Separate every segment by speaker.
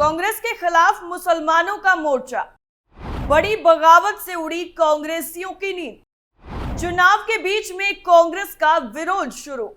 Speaker 1: कांग्रेस के खिलाफ मुसलमानों का मोर्चा, बड़ी बगावत से उड़ी कांग्रेसियों की नींद। चुनाव के बीच में कांग्रेस का विरोध शुरू,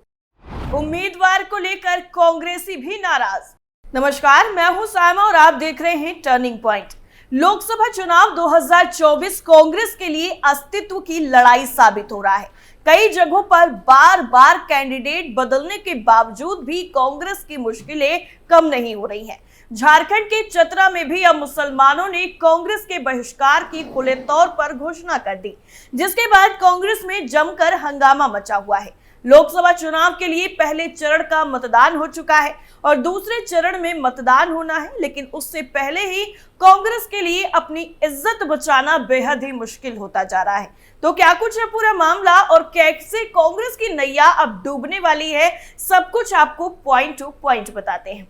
Speaker 1: उम्मीदवार को लेकर कांग्रेसी भी नाराज। नमस्कार, मैं हूं सायमा और आप देख रहे हैं टर्निंग पॉइंट। लोकसभा चुनाव 2024 कांग्रेस के लिए अस्तित्व की लड़ाई साबित हो रहा है। कई जगहों पर बार बार कैंडिडेट बदलने के बावजूद भी कांग्रेस की मुश्किलें कम नहीं हो रही हैं। झारखंड के चतरा में भी अब मुसलमानों ने कांग्रेस के बहिष्कार की खुले तौर पर घोषणा कर दी, जिसके बाद कांग्रेस में जमकर हंगामा मचा हुआ है। लोकसभा चुनाव के लिए पहले चरण का मतदान हो चुका है और दूसरे चरण में मतदान होना है, लेकिन उससे पहले ही कांग्रेस के लिए अपनी इज्जत बचाना बेहद ही मुश्किल होता जा रहा है। तो क्या कुछ है पूरा मामला और कैसे कांग्रेस की नैया अब डूबने वाली है, सब कुछ आपको पॉइंट टू पॉइंट बताते हैं।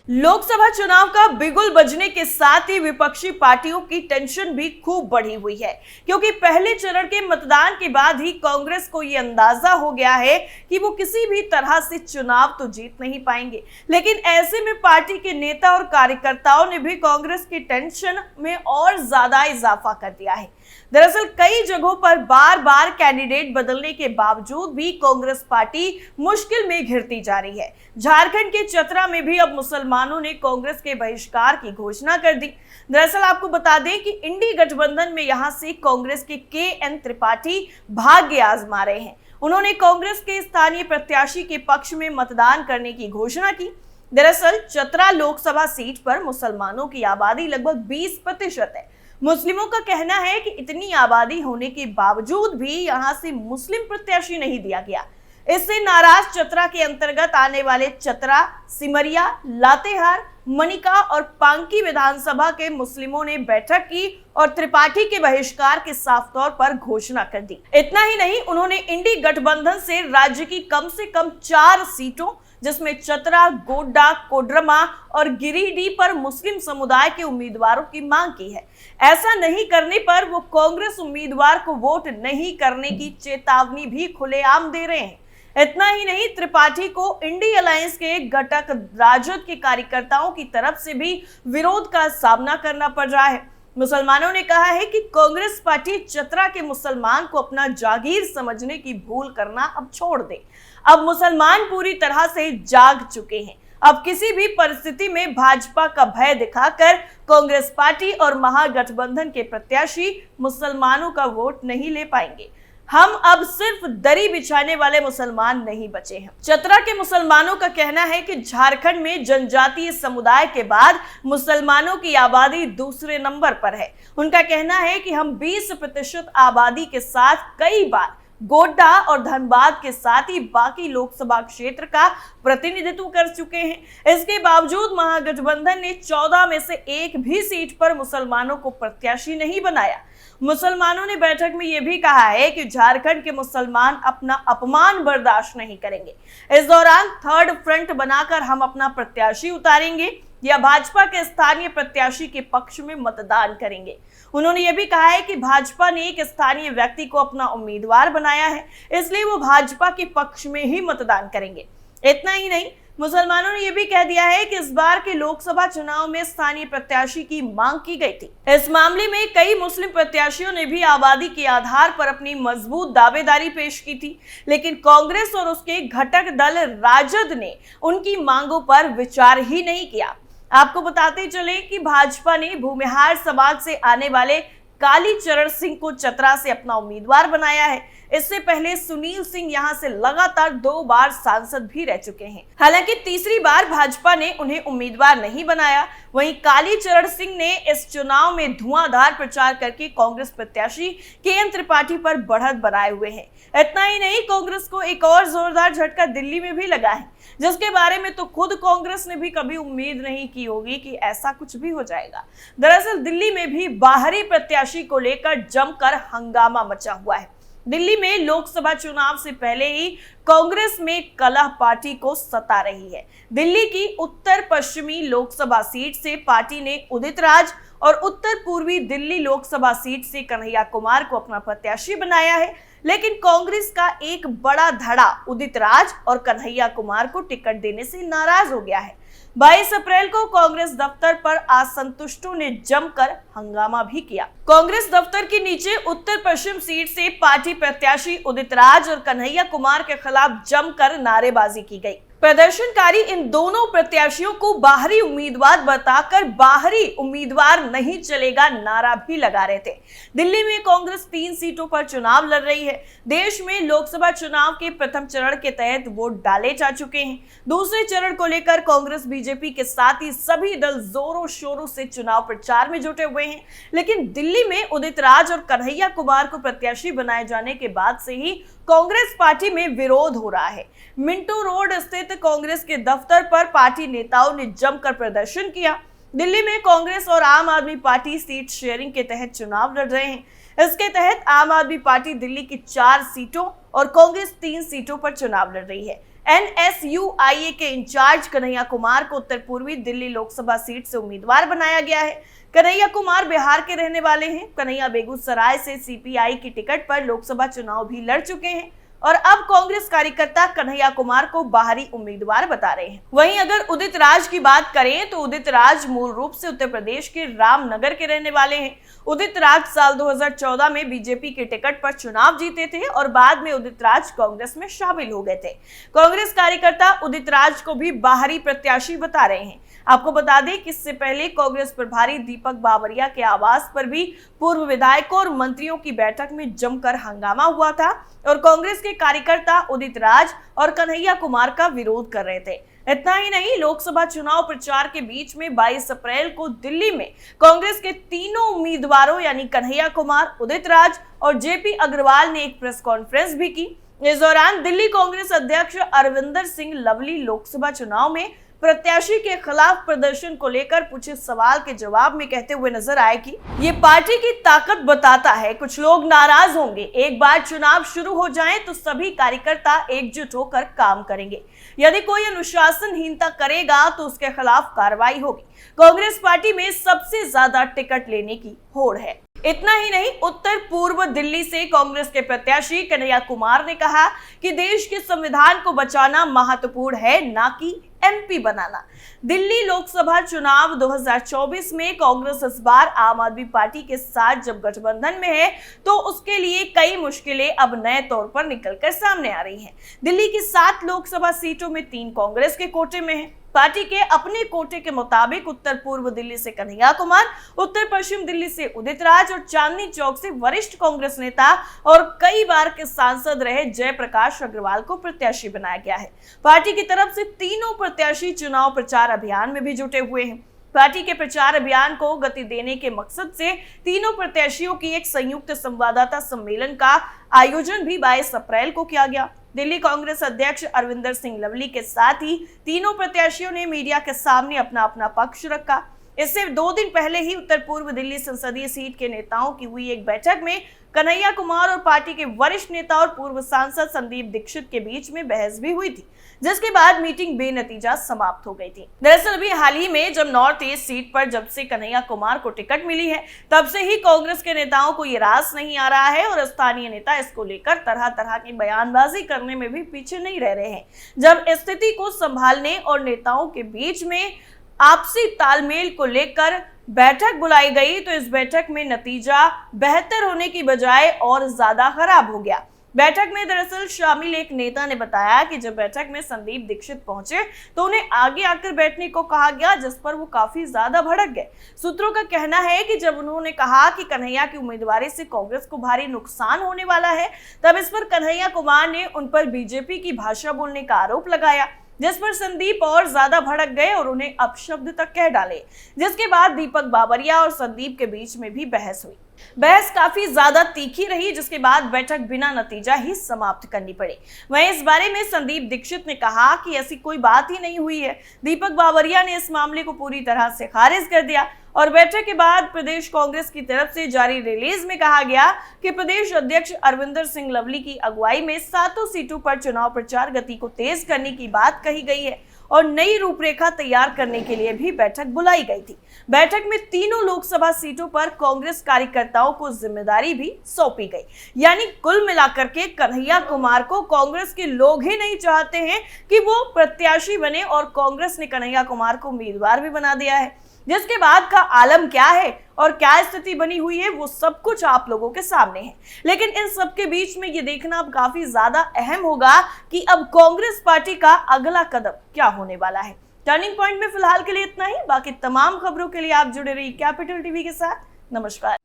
Speaker 1: लोकसभा चुनाव का बिगुल बजने के साथ ही विपक्षी पार्टियों की टेंशन भी खूब बढ़ी हुई है, क्योंकि पहले चरण के मतदान के बाद ही कांग्रेस को यह अंदाजा हो गया है कि वो किसी भी तरह से चुनाव तो जीत नहीं पाएंगे। लेकिन ऐसे में पार्टी के नेता और कार्यकर्ताओं ने भी कांग्रेस की टेंशन में और ज्यादा इजाफा कर दिया है। दरअसल कई जगहों पर बार बार कैंडिडेट बदलने के बावजूद भी कांग्रेस पार्टी मुश्किल में घिरती जा रही है। झारखंड के चतरा में भी अब मुसलमानों ने कांग्रेस के बहिष्कार की घोषणा कर दी। दरअसल आपको बता दें कि इंडी गठबंधन में यहां से कांग्रेस के KN त्रिपाठी भाग्य आजमा रहे हैं। उन्होंने कांग्रेस के स्थानीय प्रत्याशी के पक्ष में मतदान करने की घोषणा की। दरअसल चतरा लोकसभा सीट पर मुसलमानों की आबादी लगभग 20% है। मुस्लिमों का कहना है कि इतनी आबादी होने के बावजूद भी यहां से मुस्लिम प्रत्याशी नहीं दिया गया। इससे नाराज चतरा के अंतर्गत आने वाले चतरा, सिमरिया, लातेहार, मनिका और पांकी विधानसभा के मुस्लिमों ने बैठक की और त्रिपाठी के बहिष्कार की साफ तौर पर घोषणा कर दी। इतना ही नहीं, उन्होंने इंडी गठबंधन से राज्य की कम से कम 4 सीटों, जिसमें चतरा, गोड्डा, कोडरमा और गिरिडीह पर मुस्लिम समुदाय के उम्मीदवारों की मांग की है। ऐसा नहीं करने पर वो कांग्रेस उम्मीदवार को वोट नहीं करने की चेतावनी भी खुलेआम दे रहे हैं। इतना ही नहीं, त्रिपाठी को इंडी अलायंस के घटक राजद के कार्यकर्ताओं की तरफ से भी विरोध का सामना करना पड़ रहा है। मुसलमानों ने कहा है कि कांग्रेस पार्टी चतरा के मुसलमान को अपना जागीर समझने की भूल करना अब छोड़ दे। अब मुसलमान पूरी तरह से जाग चुके हैं। अब किसी भी परिस्थिति में भाजपा का भय दिखाकर कांग्रेस पार्टी और महागठबंधन के प्रत्याशी मुसलमानों का वोट नहीं ले पाएंगे। हम अब सिर्फ दरी बिछाने वाले मुसलमान नहीं बचे हैं। चतरा के मुसलमानों का कहना है कि झारखंड में जनजातीय समुदाय के बाद मुसलमानों की आबादी दूसरे नंबर पर है। उनका कहना है कि हम 20% आबादी के साथ कई बार गोड्डा और धनबाद के साथ ही बाकी लोकसभा क्षेत्र का प्रतिनिधित्व कर चुके हैं। इसके बावजूद महागठबंधन ने 14 में से एक भी सीट पर मुसलमानों को प्रत्याशी नहीं बनाया। मुसलमानों ने बैठक में यह भी कहा है कि झारखंड के मुसलमान अपना अपमान बर्दाश्त नहीं करेंगे। इस दौरान थर्ड फ्रंट बनाकर हम अपना प्रत्याशी उतारेंगे या भाजपा के स्थानीय प्रत्याशी के पक्ष में मतदान करेंगे। उन्होंने यह भी कहा है कि भाजपा ने एक स्थानीय व्यक्ति को अपना उम्मीदवार बनाया है, इसलिए वो भाजपा के पक्ष में ही मतदान करेंगे। इतना ही नहीं, मुसलमानों ने यह भी कह दिया है कि इस बार के लोकसभा चुनाव में स्थानीय प्रत्याशी की मांग की गई थी। इस मामले में कई मुस्लिम प्रत्याशियों ने भी आबादी के आधार पर अपनी मजबूत दावेदारी पेश की थी, लेकिन कांग्रेस और उसके घटक दल राजद ने उनकी मांगों पर विचार ही नहीं किया। आपको बताते चले कि भाजपा ने भूमिहार समाज से आने वाले कालीचरण सिंह को चतरा से अपना उम्मीदवार बनाया है। इससे पहले सुनील सिंह यहां से लगातार 2 बार सांसद भी रह चुके हैं। हालांकि तीसरी बार भाजपा ने उन्हें उम्मीदवार नहीं बनाया। वहीं कालीचरण सिंह ने इस चुनाव में धुआंधार प्रचार करके कांग्रेस प्रत्याशी KN त्रिपाठी पर बढ़त बनाए हुए हैं। इतना ही नहीं, कांग्रेस को एक और जोरदार झटका दिल्ली में भी लगा है, जिसके बारे में तो खुद कांग्रेस ने भी कभी उम्मीद नहीं की होगी कि ऐसा कुछ भी हो जाएगा। दरअसल दिल्ली में भी बाहरी प्रत्याशी को लेकर जमकर हंगामा मचा हुआ है। दिल्ली में लोकसभा चुनाव से पहले ही कांग्रेस में कलह पार्टी को सता रही है। दिल्ली की उत्तर पश्चिमी लोकसभा सीट से पार्टी ने उदित राज और उत्तर पूर्वी दिल्ली लोकसभा सीट से कन्हैया कुमार को अपना प्रत्याशी बनाया है, लेकिन कांग्रेस का एक बड़ा धड़ा उदित राज और कन्हैया कुमार को टिकट देने से नाराज हो गया है। 22 अप्रैल को कांग्रेस दफ्तर पर असंतुष्टों ने जमकर हंगामा भी किया। कांग्रेस दफ्तर के नीचे उत्तर पश्चिम सीट से पार्टी प्रत्याशी उदित राज और कन्हैया कुमार के खिलाफ जमकर नारेबाजी की गई। प्रदर्शनकारी इन दोनों प्रत्याशियों को बाहरी उम्मीदवार बताकर बाहरी उम्मीदवार नहीं चलेगा नारा भी लगा रहे थे। दिल्ली में कांग्रेस 3 सीटों पर चुनाव लड़ रही है। देश में लोकसभा चुनाव के प्रथम चरण के तहत वोट डाले जा चुके हैं। दूसरे चरण को लेकर कांग्रेस बीजेपी के साथ ही सभी दल जोरों शोरों से चुनाव प्रचार में जुटे हुए हैं, लेकिन दिल्ली में उदित राज और कन्हैया कुमार को प्रत्याशी बनाए जाने के बाद से ही कांग्रेस पार्टी में विरोध हो रहा है। मिंटो रोड स्थित कांग्रेस के दफ्तर पर पार्टी नेताओं ने जमकर प्रदर्शन किया। दिल्ली में कांग्रेस और आम आदमी पार्टी सीट शेयरिंग के तहत चुनाव लड़ रहे हैं। इसके तहत आम आदमी पार्टी दिल्ली की 4 सीटों और कांग्रेस 3 सीटों पर चुनाव लड़ रही है। NSUIA के इंचार्ज कन्हैया कुमार को उत्तर पूर्वी दिल्ली लोकसभा सीट से उम्मीदवार बनाया गया है। कन्हैया कुमार बिहार के रहने वाले हैं। कन्हैया बेगूसराय से CPI की टिकट पर लोकसभा चुनाव भी लड़ चुके हैं और अब कांग्रेस कार्यकर्ता कन्हैया कुमार को बाहरी उम्मीदवार बता रहे हैं। वहीं अगर उदित राज की बात करें तो उदित राज मूल रूप से उत्तर प्रदेश के रामनगर के रहने वाले हैं। उदित राज साल 2014 में बीजेपी के टिकट पर चुनाव जीते थे और बाद में उदित राज कांग्रेस में शामिल हो गए थे। कांग्रेस कार्यकर्ता उदित राज को भी बाहरी प्रत्याशी बता रहे हैं। आपको बता दें कि इससे पहले कांग्रेस प्रभारी दीपक बावरिया के आवास पर भी पूर्व विधायकों और मंत्रियों की बैठक में जमकर हंगामा हुआ था और कांग्रेस के कार्यकर्ता उदित राज और कन्हैया कुमार का विरोध कर रहे थे। इतना ही नहीं, लोकसभा चुनाव प्रचार के बीच में 22 अप्रैल को दिल्ली में कांग्रेस के तीनों उम्मीदवारों यानी कन्हैया कुमार, उदित राज और JP अग्रवाल ने एक प्रेस कॉन्फ्रेंस भी की। इस दौरान दिल्ली कांग्रेस अध्यक्ष अरविंदर सिंह लवली लोकसभा चुनाव में प्रत्याशी के खिलाफ प्रदर्शन को लेकर पूछे सवाल के जवाब में कहते हुए नजर आए कि ये पार्टी की ताकत बताता है। कुछ लोग नाराज होंगे, एक बार चुनाव शुरू हो जाए तो सभी कार्यकर्ता एकजुट होकर काम करेंगे। यदि कोई अनुशासनहीनता करेगा तो उसके खिलाफ कार्रवाई होगी। कांग्रेस पार्टी में सबसे ज्यादा टिकट लेने की होड़ है। इतना ही नहीं, उत्तर पूर्व दिल्ली से कांग्रेस के प्रत्याशी कन्हैया कुमार ने कहा कि देश के संविधान को बचाना महत्वपूर्ण है, ना कि MP बनाना। दिल्ली लोकसभा चुनाव 2024 में कांग्रेस इस बार आम आदमी पार्टी के साथ जब गठबंधन में है तो उसके लिए कई मुश्किलें अब नए तौर पर निकलकर सामने आ रही हैं। दिल्ली की 7 लोकसभा सीटों में 3 कांग्रेस के कोटे में है। पार्टी के अपने कोटे के मुताबिक उत्तर पूर्व दिल्ली से कन्हैया कुमार, उत्तर पश्चिम दिल्ली से उदित राज और चांदनी चौक से वरिष्ठ कांग्रेस नेता और कई बार के सांसद रहे जयप्रकाश अग्रवाल को प्रत्याशी बनाया गया है। पार्टी की तरफ से तीनों प्रत्याशी चुनाव प्रचार अभियान में भी जुटे हुए हैं। पार्टी के प्रचार अभियान को गति देने के मकसद से तीनों प्रत्याशियों की एक संयुक्त संवाददाता सम्मेलन का आयोजन भी 22 अप्रैल को किया गया। दिल्ली कांग्रेस अध्यक्ष अरविंदर सिंह लवली के साथ ही तीनों प्रत्याशियों ने मीडिया के सामने अपना अपना पक्ष रखा। इससे 2 दिन पहले ही उत्तर पूर्व दिल्ली संसदीय सीट के नेताओं की हुई एक बैठक में कन्हैया कुमार और पार्टी के वरिष्ठ नेता और पूर्व सांसद संदीप दीक्षित के बीच में बहस भी हुई थी, जिसके बाद मीटिंग बेनतीजा समाप्त हो गई थी। दरअसल अभी हाल ही में जब नॉर्थ ईस्ट सीट पर जब से कन्हैया कुमार को टिकट मिली है, तब से ही कांग्रेस के नेताओं को ये रास नहीं आ रहा है और स्थानीय नेता इसको लेकर तरह तरह की बयानबाजी करने में भी पीछे नहीं रह रहे हैं। जब स्थिति को संभालने और नेताओं के बीच में आपसी तालमेल को लेकर बैठक बुलाई गई तो इस बैठक में नतीजा बेहतर होने की बजाय और ज्यादा खराब हो गया। बैठक में दरअसल शामिल एक नेता ने बताया कि जब बैठक में संदीप दीक्षित पहुंचे तो उन्हें आगे आकर बैठने को कहा गया, जिस पर वो काफी ज्यादा भड़क गए। सूत्रों का कहना है कि जब उन्होंने कहा कि कन्हैया की उम्मीदवारी से कांग्रेस को भारी नुकसान होने वाला है, तब इस पर कन्हैया कुमार ने उन पर बीजेपी की भाषा बोलने का आरोप लगाया, जिस पर संदीप और ज्यादा भड़क गए और उन्हें अपशब्द तक कह डाले, जिसके बाद दीपक बावरिया और संदीप के बीच में भी बहस हुई। बहस काफी ज्यादा तीखी रही, जिसके बाद बैठक बिना नतीजा ही समाप्त करनी पड़ी। वहीं इस बारे में संदीप दीक्षित ने कहा कि ऐसी कोई बात ही नहीं हुई है। दीपक बावरिया ने इस मामले को पूरी तरह से खारिज कर दिया और बैठक के बाद प्रदेश कांग्रेस की तरफ से जारी रिलीज में कहा गया कि प्रदेश अध्यक्ष अरविंदर सिंह लवली की अगुवाई में 7 सीटों पर चुनाव प्रचार गति को तेज करने की बात कही गई है और नई रूपरेखा तैयार करने के लिए भी बैठक बुलाई गई थी। बैठक में तीनों लोकसभा सीटों पर कांग्रेस कार्यकर्ताओं को जिम्मेदारी भी सौंपी गई। यानी कुल मिलाकर के कन्हैया कुमार को कांग्रेस के लोग ही नहीं चाहते हैं कि वो प्रत्याशी बने और कांग्रेस ने कन्हैया कुमार को उम्मीदवार भी बना दिया है। जिसके बाद का आलम क्या है और क्या स्थिति बनी हुई है वो सब कुछ आप लोगों के सामने है। लेकिन इन सब के बीच में ये देखना अब काफी ज्यादा अहम होगा कि अब कांग्रेस पार्टी का अगला कदम क्या होने वाला है। टर्निंग पॉइंट में फिलहाल के लिए इतना ही। बाकी तमाम खबरों के लिए आप जुड़े रहिए कैपिटल टीवी के साथ। नमस्कार।